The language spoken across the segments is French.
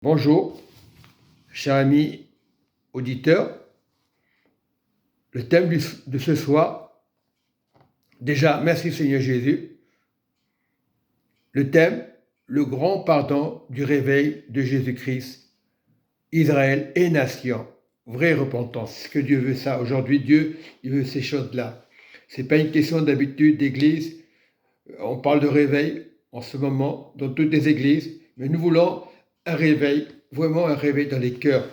Bonjour, chers amis auditeurs. Le thème de ce soir, déjà, merci Seigneur Jésus. Le thème, le grand pardon du réveil de Jésus-Christ, Israël et nation. Vraie repentance. C'est ce que Dieu veut ça. Aujourd'hui, Dieu, il veut ces choses-là. Ce n'est pas une question d'habitude d'église. On parle de réveil en ce moment dans toutes les églises, mais nous voulons un réveil, vraiment un réveil dans les cœurs.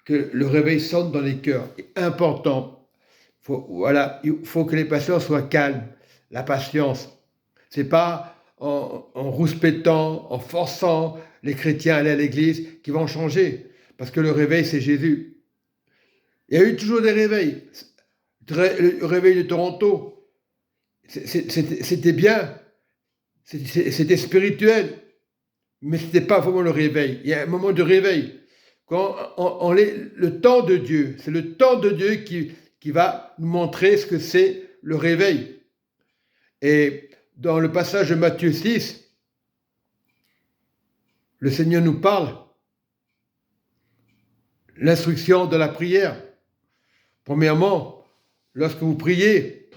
Que le réveil sonne dans les cœurs. C'est important. Il faut que les pasteurs soient calmes. La patience. C'est pas en rouspétant, en forçant les chrétiens à aller à l'église qu'ils vont changer. Parce que le réveil, c'est Jésus. Il y a eu toujours des réveils. Le réveil de Toronto, c'était bien. C'était spirituel. Mais ce n'était pas vraiment le réveil. Il y a un moment de réveil. Quand le temps de Dieu, c'est le temps de Dieu qui va nous montrer ce que c'est le réveil. Et dans le passage de Matthieu 6, le Seigneur nous parle l'instruction de la prière. Premièrement, lorsque vous priez,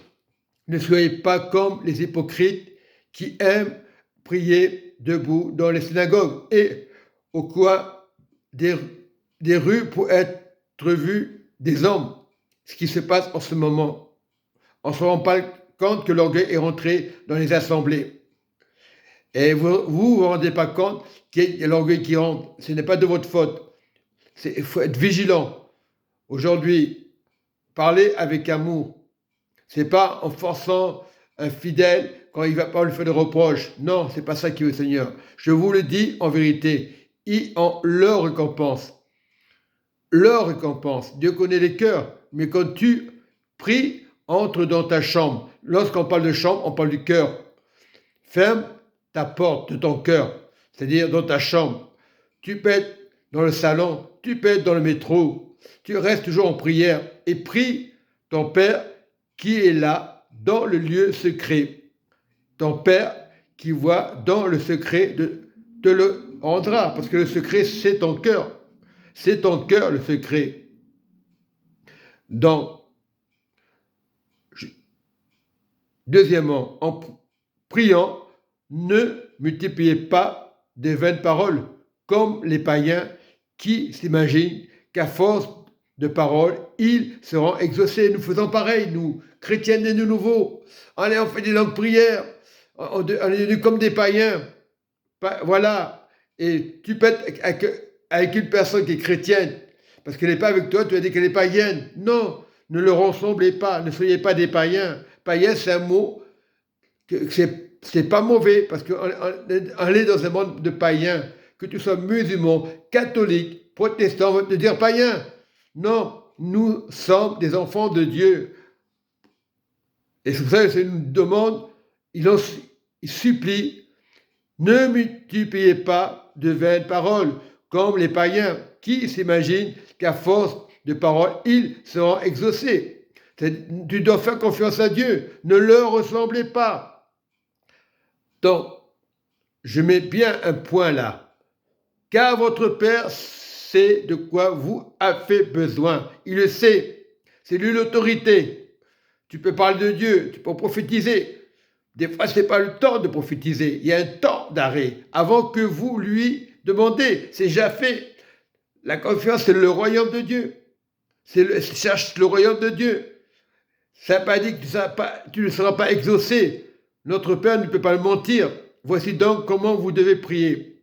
ne soyez pas comme les hypocrites qui aiment prier debout dans les synagogues et au coin des rues pour être vus des hommes. Ce qui se passe en ce moment. On ne se rend pas compte que l'orgueil est rentré dans les assemblées. Et vous rendez pas compte qu'il y a l'orgueil qui rentre. Ce n'est pas de votre faute. Il faut être vigilant. Aujourd'hui, parler avec amour. Ce n'est pas en forçant un fidèle quand il ne va pas lui faire de reproches. Non, ce n'est pas ça qui est le Seigneur. Je vous le dis en vérité. Ils ont leur récompense. Leur récompense. Dieu connaît les cœurs. Mais quand tu pries, entre dans ta chambre. Lorsqu'on parle de chambre, on parle du cœur. Ferme ta porte de ton cœur, c'est-à-dire dans ta chambre. Tu peux être dans le salon, tu peux être dans le métro. Tu restes toujours en prière et prie ton Père qui est là dans le lieu secret. Ton Père qui voit dans le secret te le rendra, parce que le secret, c'est ton cœur. C'est ton cœur, le secret. Donc, deuxièmement, en priant, ne multipliez pas de vaines paroles, comme les païens qui s'imaginent qu'à force de paroles, ils seront exaucés. Nous faisons pareil, nous, chrétiens nés de nouveau. Allez, on fait des longues prières, on est devenus comme des païens. Voilà. Et tu peux être avec une personne qui est chrétienne, parce qu'elle n'est pas avec toi, tu as dit qu'elle est païenne. Non, ne le ressemblez pas, ne soyez pas des païens. Païen, c'est un mot que c'est pas mauvais, parce qu'on est dans un monde de païens, que tu sois musulman, catholique, protestant, on va te dire païen. Non, nous sommes des enfants de Dieu. Et c'est pour ça que c'est une demande, il supplie, ne multipliez pas de vaines paroles, comme les païens, qui s'imaginent qu'à force de paroles, ils seront exaucés. Tu dois faire confiance à Dieu, ne leur ressemblez pas. Donc, je mets bien un point là. Car votre Père sait de quoi vous avez besoin. Il le sait. C'est lui l'autorité. Tu peux parler de Dieu, tu peux prophétiser. Des fois, ce n'est pas le temps de prophétiser. Il y a un temps d'arrêt. Avant que vous lui demandez, c'est déjà fait. La confiance, c'est le royaume de Dieu. Cherche le royaume de Dieu. Ça n'a pas dit que tu ne seras pas exaucé. Notre Père ne peut pas le mentir. Voici donc comment vous devez prier.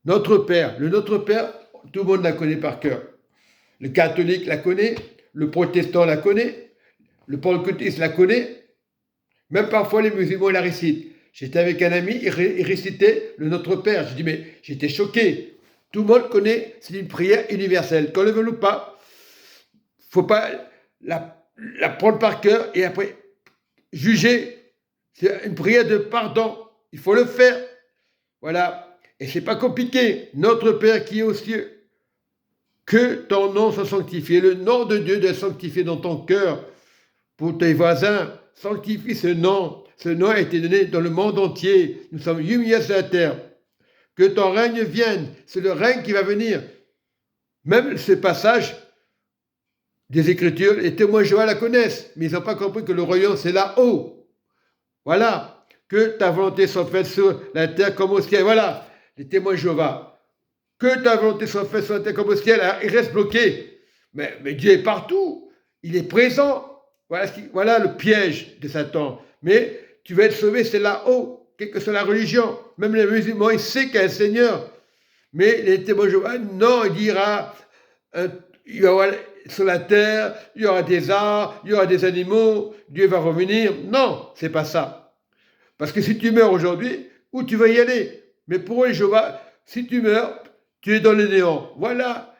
Notre Père, Notre Père, tout le monde la connaît par cœur. Le catholique la connaît, le protestant la connaît, le pentecôtiste la connaît, même parfois les musulmans la récitent. J'étais avec un ami, il récitait le Notre Père. Je dis, mais j'étais choqué. Tout le monde connaît, c'est une prière universelle. Qu'on le veuille ou pas, il ne faut pas la prendre par cœur et après juger. C'est une prière de pardon. Il faut le faire. Voilà. Et c'est pas compliqué. Notre Père qui est aux cieux, que ton nom soit sanctifié. Le nom de Dieu doit être sanctifié dans ton cœur. Pour tes voisins, sanctifie ce nom. Ce nom a été donné dans le monde entier. Nous sommes 8 milliards sur la terre. que ton règne vienne. C'est le règne qui va venir. Même ce passage des Écritures, les témoins de Jéhovah la connaissent, mais ils n'ont pas compris que le royaume, c'est là-haut. Voilà. Que ta volonté soit faite sur la terre comme au ciel. Voilà. Les témoins de Jéhovah. Que ta volonté soit faite sur la terre comme au ciel. Alors, ils restent bloqués. Mais Dieu est partout. Il est présent. Voilà le piège de Satan. Mais tu vas être sauvé, c'est là-haut, quelle que soit la religion. Même les musulmans, ils savent qu'il y a un Seigneur. Mais les témoins de Jéhovah, non, il dira, il y aura sur la terre, il y aura des arbres, il y aura des animaux, Dieu va revenir. Non, c'est pas ça. Parce que si tu meurs aujourd'hui, où tu vas y aller? Mais pour eux, Jéhovah, si tu meurs, tu es dans le néant. Voilà,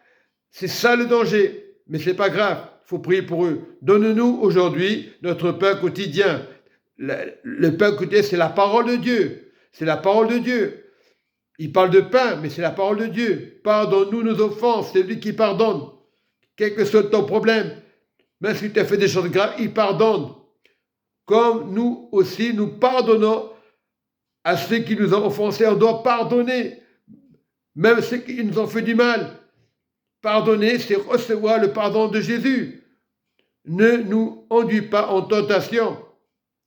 c'est ça le danger. Mais c'est pas grave, il faut prier pour eux. Donne-nous aujourd'hui notre pain quotidien. Le pain quotidien, c'est la parole de Dieu. C'est la parole de Dieu. Il parle de pain, mais c'est la parole de Dieu. Pardonne-nous nos offenses, c'est lui qui pardonne. Quel que soit ton problème, même si tu as fait des choses graves, il pardonne. Comme nous aussi, nous pardonnons à ceux qui nous ont offensés. On doit pardonner, même ceux qui nous ont fait du mal. Pardonner, c'est recevoir le pardon de Jésus. Ne nous enduis pas en tentation,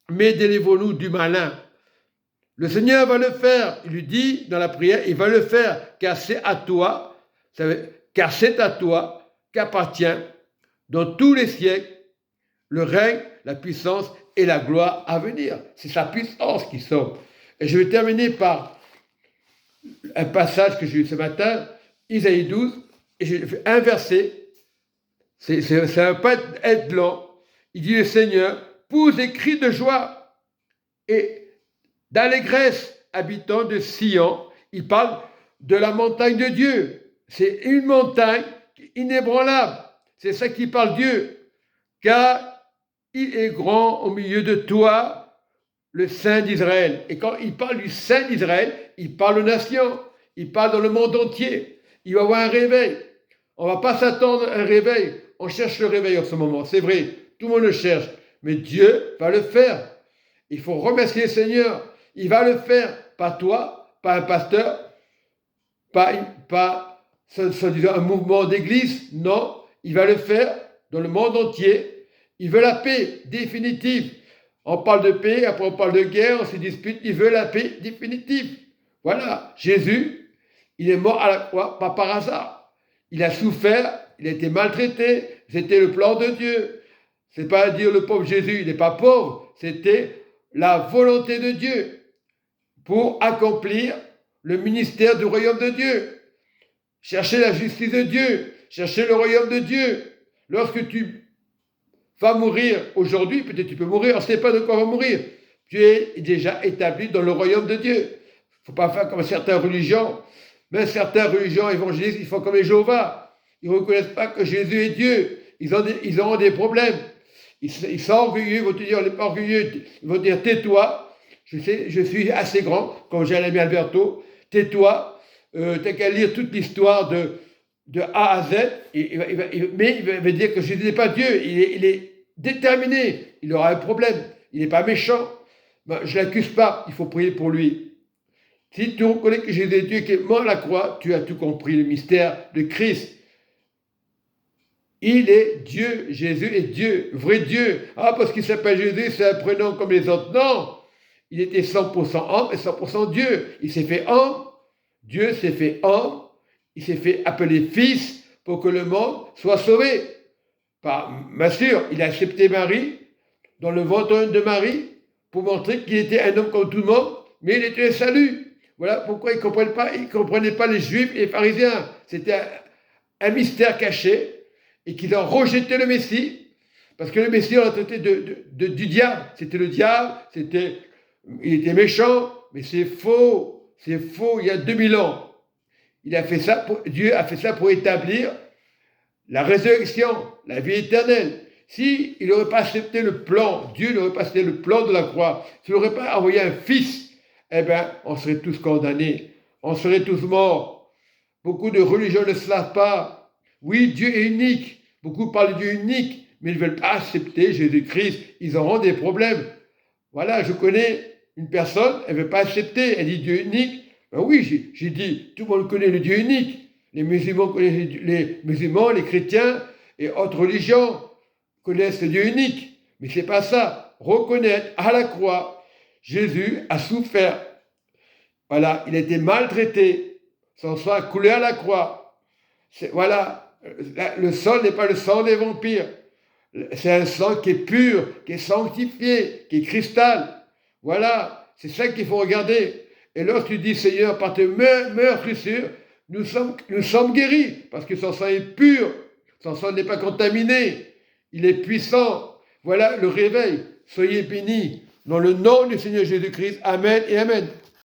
mais délivrons-nous du malin. Le Seigneur va le faire. Il lui dit dans la prière, il va le faire, car c'est à toi, qu'appartient dans tous les siècles le règne, la puissance et la gloire à venir. C'est sa puissance qui sort. Et je vais terminer par un passage que j'ai eu ce matin, Isaïe 12, et je vais inverser. Ça ne va pas être lent. Il dit le Seigneur, pousse des cris de joie et d'allégresse, habitants de Sion. Il parle de la montagne de Dieu. C'est une montagne inébranlable. C'est ça qui parle Dieu. Car il est grand au milieu de toi, le Saint d'Israël. Et quand il parle du Saint d'Israël, il parle aux nations. Il parle dans le monde entier. Il va y avoir un réveil. On ne va pas s'attendre à un réveil. On cherche le réveil en ce moment. C'est vrai. Tout le monde le cherche. Mais Dieu va le faire. Il faut remercier le Seigneur. Il va le faire. Pas toi, pas un pasteur, pas un mouvement d'église. Non, il va le faire dans le monde entier. Il veut la paix définitive. On parle de paix, après on parle de guerre, on se dispute. Il veut la paix définitive. Voilà, Jésus, il est mort à la croix, pas par hasard. Il a souffert, il a été maltraité. C'était le plan de Dieu. C'est pas dire le pauvre Jésus, il n'est pas pauvre. C'était la volonté de Dieu pour accomplir le ministère du royaume de Dieu. Chercher la justice de Dieu, chercher le royaume de Dieu. Lorsque tu vas mourir aujourd'hui, peut-être tu peux mourir, on ne sait pas de quoi on va mourir. Tu es déjà établi dans le royaume de Dieu. Il ne faut pas faire comme certaines religions. Même certaines religions évangélistes, ils font comme les Jéhovah. Ils ne reconnaissent pas que Jésus est Dieu. Ils auront des problèmes. Ils sont orgueilleux, ils vont te dire, on n'est pas orgueilleux. Ils vont te dire, tais-toi. Je suis assez grand, comme j'ai l'ami Alberto. Tais-toi. T'as qu'à lire toute l'histoire de A à Z. Mais il va dire que Jésus n'est pas Dieu. Il est déterminé. Il aura un problème. Il n'est pas méchant. Ben, je ne l'accuse pas. Il faut prier pour lui. Si tu reconnais que Jésus est Dieu qui est mort à la croix, tu as tout compris, le mystère de Christ. Il est Dieu. Jésus est Dieu. Vrai Dieu. Ah, parce qu'il s'appelle Jésus, c'est un prénom comme les autres. Non. Il était 100% homme et 100% Dieu. Il s'est fait homme. Dieu s'est fait homme. Il s'est fait appeler fils pour que le monde soit sauvé. Bien sûr, il a accepté Marie dans le ventre de Marie pour montrer qu'il était un homme comme tout le monde, mais il était un salut. Voilà pourquoi ils ne comprenaient pas les Juifs et les pharisiens. C'était un mystère caché et qu'ils ont rejeté le Messie parce que le Messie, on l'a traité du diable. C'était le diable, il était méchant, mais c'est faux. C'est faux, il y a 2000 ans. Dieu a fait ça pour établir la résurrection, la vie éternelle. S'il n'aurait pas accepté le plan, Dieu n'aurait pas accepté le plan de la croix, s'il n'aurait pas envoyé un fils, eh bien, on serait tous condamnés. On serait tous morts. Beaucoup de religions ne se savent pas. Oui, Dieu est unique. Beaucoup parlent de Dieu unique, mais ils ne veulent pas accepter Jésus-Christ. Ils auront des problèmes. Voilà, je connais une personne, elle ne veut pas accepter. Elle dit Dieu unique. Ben oui, j'ai dit, tout le monde connaît le Dieu unique. Les musulmans connaissent les musulmans, les chrétiens et autres religions connaissent le Dieu unique. Mais c'est pas ça. Reconnaître à la croix, Jésus a souffert. Voilà, il a été maltraité. Son sang a coulé à la croix. Voilà, le sang n'est pas le sang des vampires. C'est un sang qui est pur, qui est sanctifié, qui est cristal. Voilà, c'est ça qu'il faut regarder. Et lorsque tu dis, Seigneur, par tes meurtrissures, nous sommes guéris, parce que son sang est pur, son sang n'est pas contaminé, il est puissant. Voilà le réveil. Soyez bénis dans le nom du Seigneur Jésus-Christ. Amen et Amen.